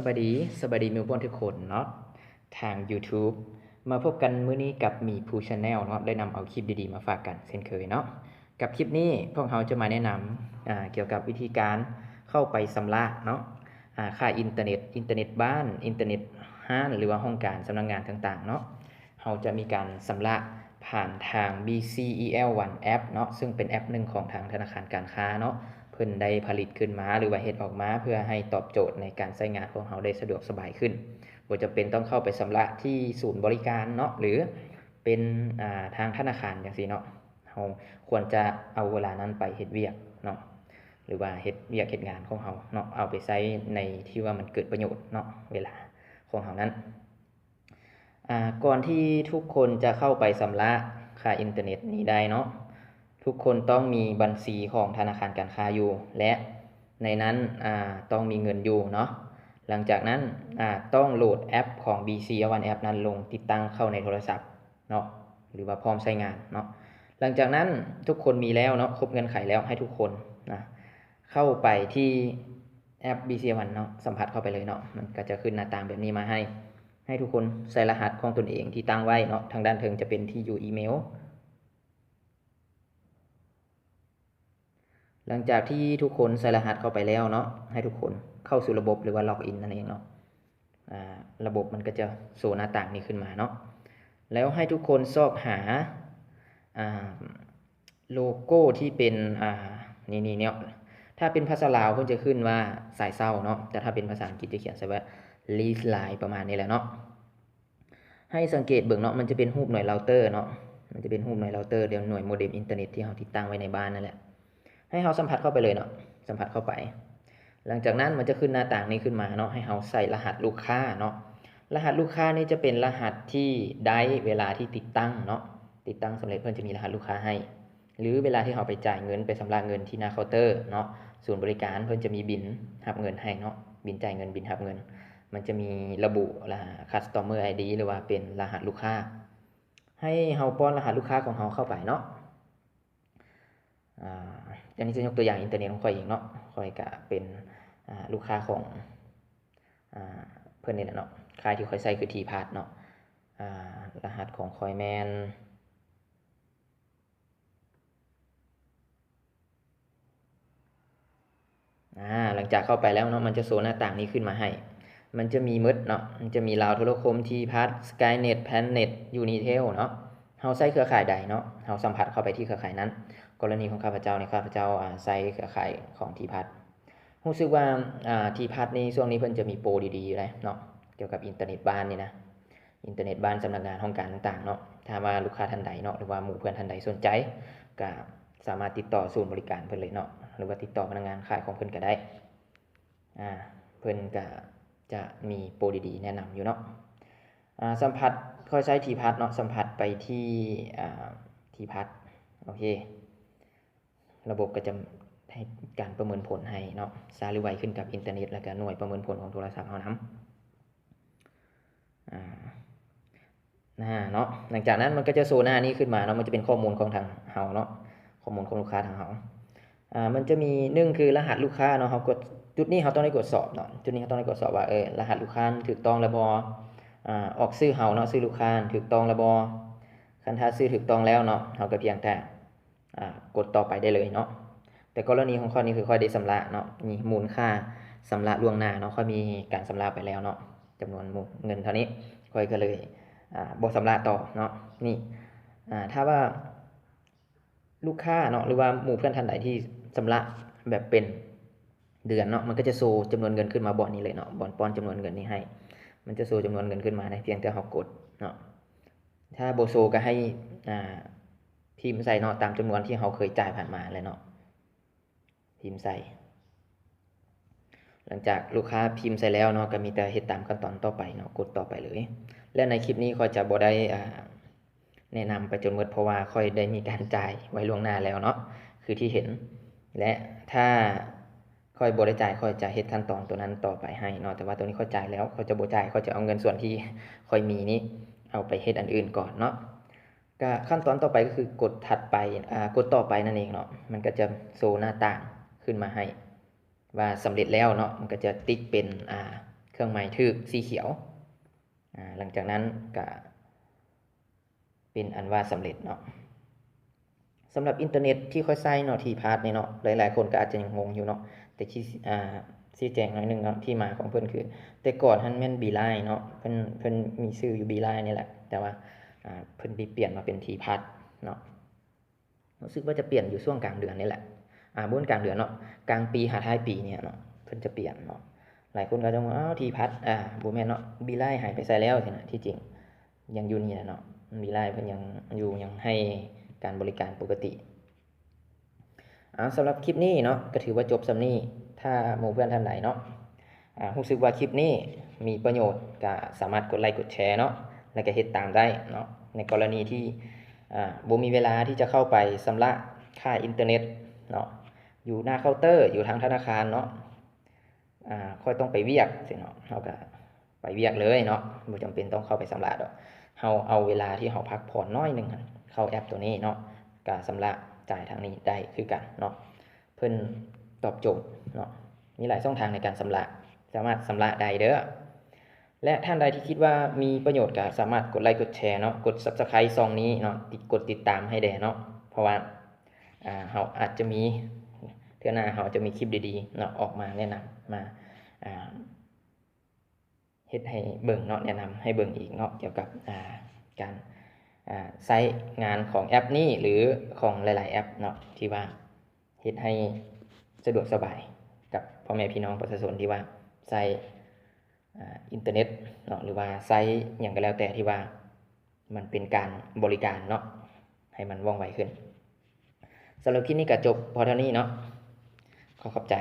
บายดีมิวบอนทุกคนเนาะทาง YouTube มาพบกันมื้อนี้กับมีผู้ชาแนลเนาะได้นำเอาคลิปดีๆมาฝากกันเช่นเคยเนาะกับคลิปนี้พวกเราจะมาแนะนำเกี่ยวกับวิธีการเข้าไปชำระเนาะค่าอินเทอร์เน็ตบ้านอินเทอร์เน็ตห้างหรือว่าห้องการสำนักงานต่างๆเนาะเราจะมีการชำระผ่านทาง BCEL1 แอปเนาะซึ่งเป็นแอปหนึ่งของทางธนาคารการค้าเนาะเพิ่นได้ผลิตขึ้นมาหรือว่าเฮ็ดออกมาเพื่อให้ตอบโจทย์ในการใช้งานของเราได้สะดวกสบายขึ้นบ่จำเป็นต้องเข้าไปชำระที่ศูนย์บริการเนาะหรือเป็นทางธนาคารจังซี่เนาะเราควรจะเอาเวลานั้นไปเฮ็ดเวียกเนาะหรือว่าเฮ็ดเวียกเฮ็ดงานของเราเนาะเอาไปใช้ในที่ว่ามันเกิดประโยชน์เนาะเวลาของเรานั้นก่อนที่ทุกคนจะเข้าไปชำระค่าอินเทอร์เน็ตนี้ได้เนาะทุกคนต้องมีบัญชีของธนาคารการค้าอยู่และในนั้นต้องมีเงินอยู่เนาะหลังจากนั้นต้องโหลดแอปของ BCEL1 แอปนั้นลงติดตั้งเข้าในโทรศัพท์เนาะหรือว่าพร้อมใช้งานเนาะหลังจากนั้นทุกคนมีแล้วเนาะครบเงื่อนไขแล้วให้ทุกคนนะเข้าไปที่แอป BCEL1 เนาะสัมผัสเข้าไปเลยเนาะมันก็จะขึ้นหน้าต่างแบบนี้มาให้ทุกคนใส่รหัสของตนเองที่ตั้งไว้เนาะทางด้านเทิงจะเป็นที่อยู่อีเมลหลังจากที่ทุกคนใส่รหัสเข้าไปแล้วเนาะให้ทุกคนเข้าสู่ระบบหรือว่าล็อกอินนั่นเองเนาะระบบมันก็จะโชว์หน้าต่างนี้ขึ้นมาเนาะแล้วให้ทุกคนซอกหาโลโก้ที่เป็นนี่เนี่ยถ้าเป็นภาษาลาวเพิ่นจะขึ้นว่าสายเศร้าเนาะแต่ถ้าเป็นภาษาอังกฤษจะเขียนใส่ว่า lease line ประมาณนี้แหละเนาะให้สังเกตเบิ่งเนาะมันจะเป็นรูปหน่วยเราเตอร์เนาะมันจะเป็นรูปหน่วยเราเตอร์เดี๋ยวหน่วยโมเด็มอินเทอร์เน็ตที่เราติดตั้งไว้ในบ้านนั่นแหละให้เราสัมผัสเข้าไปเลยเนาะสัมผัสเข้าไปหลังจากนั้นมันจะขึ้นหน้าต่างนี้ขึ้นมาเนาะให้เราใส่รหัสลูกค้าเนาะรหัสลูกค้านี่จะเป็นรหัสที่ได้เวลาที่ติดตั้งเนาะติดตั้งสำเร็จเพิ่นจะมีรหัสลูกค้าให้หรือเวลาที่เราไปจ่ายเงินไปชำระเงินที่หน้าเคาน์เตอร์เนาะศูนย์บริการเพิ่นจะมีบิลรับเงินให้เนาะบิลจ่ายเงินบิลรับเงินมันจะมีระบุcustomer ID หรือว่าเป็นรหัสลูกค้าให้เราป้อนรหัสลูกค้าของเราเข้าไปเนาะอันนี้จะยกตัวอย่างอินเทอร์เน็ตของข่อยเองเนาะข่อยก็เป็นลูกค้าของเพิ่นนี่แหละเนาะค่ายที่ข่อยใช้คือ T-Pass เนาะรหัสของข่อยแม่นหลังจากเข้าไปแล้วเนาะมันจะโชว์หน้าต่างนี้ขึ้นมาให้มันจะมีหมดเนาะมันจะมีลาวโทรคม T-Pass Skynet Planet Unitel เนาะเฮาใช้เครือข่ายใดเนาะเฮาสัมผัสเข้าไปที่เครือข่ายนั้นกรณีของข้าพเจ้าข้าพเจ้าใช้เครือข่ายของ T-Pass รู้สึกว่าT-Pass ในช่วงนี้เพิ่นจะมีโปรดีๆอยู่เลยเนาะเกี่ยวกับอินเทอร์เน็ตบ้านนี่นะอินเทอร์เน็ตบ้านสำนักงานห้องการต่างๆเนาะถ้าว่าลูกค้าท่านใดเนาะหรือว่าหมู่เพื่อนท่านใดสนใจก็สามารถติดต่อศูนย์บริการเพิ่นเลยเนาะหรือว่าติดต่อพนักงานขายของเพิ่นก็ได้เพิ่นก็จะมีโปรดีๆแนะนำอยู่เนาะสัมผัสค่อยใช้ T-Pass เนาะสัมผัสไปที่T-Pass โอเคระบบก็จะให้การประเมินผลให้เนาะช้าหรือไวขึ้นกับอินเทอร์เน็ตแล้วก็หน่วยประเมินผลของโทรศัพท์เฮานำเนาะหลังจากนั้นมันก็จะโชว์หน้านี้ขึ้นมาเนาะมันจะเป็นข้อมูลของทางเฮาเนาะข้อมูลของลูกค้าทางเฮามันจะมี1คือรหัสลูกค้าเนาะเฮากดจุดนี้เฮาต้องได้กดสอบเนาะจุดนี้เฮาต้องได้กดสอบว่ารหัสลูกค้าถูกต้องแล้วบ่ออกชื่อเฮาเนาะชื่อลูกค้าถูกต้องแล้วบ่คันถ้าชื่อถูกต้องแล้วเนาะเฮาก็เพียงแต่กดต่อไปได้เลยเนาะแต่กรณีของข้อนี้คือค่อยได้ชำระเนาะนี่มูลค่าชำระล่วงหน้าเนาะค่อยมีการชำระไปแล้วเนาะจำนวนเงินเท่านี้ค่อยก็เลยบ่ชำระต่อเนาะนี่ถ้าว่าลูกค้าเนาะหรือว่าหมู่เพื่อนท่านใดที่ชำระแบบเป็นเดือนเนาะมันก็จะโชว์จำนวนเงินขึ้นมาบ่อนนี้เลยเนาะบ่อนป้อนจำนวนเงินนี้ให้มันจะโชว์จำนวนเงินขึ้นมาได้เพียงแต่เรากดเนาะถ้าบ่โชว์ก็ให้พิมพ์ใส่เนาะตามจำนวนที่เราเคยจ่ายผ่านมาเลยเนาะพิมพ์ใส่หลังจากลูกค้าพิมพ์ใส่แล้วเนาะก็มีแต่เฮ็ดตามขั้นตอนต่อไปเนาะกดต่อไปเลยและในคลิปนี้ค่อยจะบ่ได้แนะนำไปจนหมดเพราะว่าค่อยได้มีการจ่ายไว้ล่วงหน้าแล้วเนาะคือที่เห็นและถ้าค่อยบ่ได้จ่ายค่อยจะเฮ็ดขั้นตอนตัวนั้นต่อไปให้เนาะแต่ว่าตัวนี้ค่อยจ่ายแล้วค่อยจะบ่จ่ายค่อยจะเอาเงินส่วนที่ค่อยมีนี้เอาไปเฮ็ดอันอื่นก่อนเนาะก็ขั้นตอนต่อไปก็คือกดถัดไปกดต่อไปนั่นเองเนาะมันก็จะโชว์หน้าต่างขึ้นมาให้ว่าสำเร็จแล้วเนาะมันก็จะติ๊กเป็น เครื่องหมายถูกสีเขียวหลังจากนั้นก็เป็นอันว่าสำเร็จเนาะสำหรับอินเทอร์เน็ตที่ค่อยใช้เนาะที่พาสนี่เนาะหลายๆคนก็อาจจะยังงงอยู่เนาะแต่ชี้แจงหน่อยนึงเนาะที่มาของเพิ่นคือแต่ก่อนมันแม่น Beeline เนาะเพิ่นมีชื่ออยู่ Beeline นี่แหละแต่ว่าเพิ่นได้เปลี่ยนมาเป็นที่พาสเนาะรู้สึกว่าจะเปลี่ยนอยู่ช่วงกลางเดือนนี่แหละบ่กลางเดือนเนาะกลางปีหาท้ายปีเนี่ยเนาะเพิ่นจะเปลี่ยนเนาะหลายคนก็จะว่าอ้าวที่พัดบ่แม่นเนาะ Beeline หายไปไสแล้วสินะที่จริงยังอยู่นี่แหละเนาะ Beeline เพิ่นยังอยู่ยังให้การบริการปกติสำหรับคลิปนี้เนาะก็ถือว่าจบสำนี้ถ้าหมู่เพื่อนท่านใดเนาะรู้สึกว่าคลิปนี้มีประโยชน์ก็สามารถกดไลค์กดแชร์เนาะแล้วก็เฮ็ดตามได้เนาะในกรณีที่บ่มีเวลาที่จะเข้าไปชำระค่าอินเทอร์เน็ตเนาะอยู่หน้าเคาน์เตอร์อยู่ทางธนาคารเนาะค่อยต้องไปเวียกสิเนาะเฮาก็ไปเวียกเลยเนาะบ่จำเป็นต้องเข้าไปชำระดอกเฮาเอาเวลาที่เฮาพักผ่อนน้อยนึงเข้าแอปตัวนี้เนาะก็ชำระจ่ายทางนี้ได้คือกันเนาะเพิ่นตอบโจทย์เนาะมีหลายช่องทางในการชำระสามารถชำระได้เด้อและท่านใดที่คิดว่ามีประโยชน์ก็สามารถกดไลค์กดแชร์เนาะกด Subscribe ช่องนี้เนาะกดติดตามให้แด่เนาะเพราะว่าเฮาอาจจะมีเทื่อหน้าเฮาจะมีคลิปดีๆเนาะออกมาแนะนำมาเฮ็ดให้เบิ่งเนาะแนะนำให้เบิ่งอีกเนาะเกี่ยวกับการใช้งานของแอปนี้หรือของหลายๆแอปเนาะที่ว่าเฮ็ดให้สะดวกสบายกับพ่อแม่พี่น้องประชาชนที่ว่าใช้อินเทอร์เน็ตเนาะหรือว่าใช้หยังก็แล้วแต่ที่ว่ามันเป็นการบริการเนาะให้มันว่องไวขึ้นสำหรับคลิปนี้ก็จบพอเท่านี้เนาะขอบใจ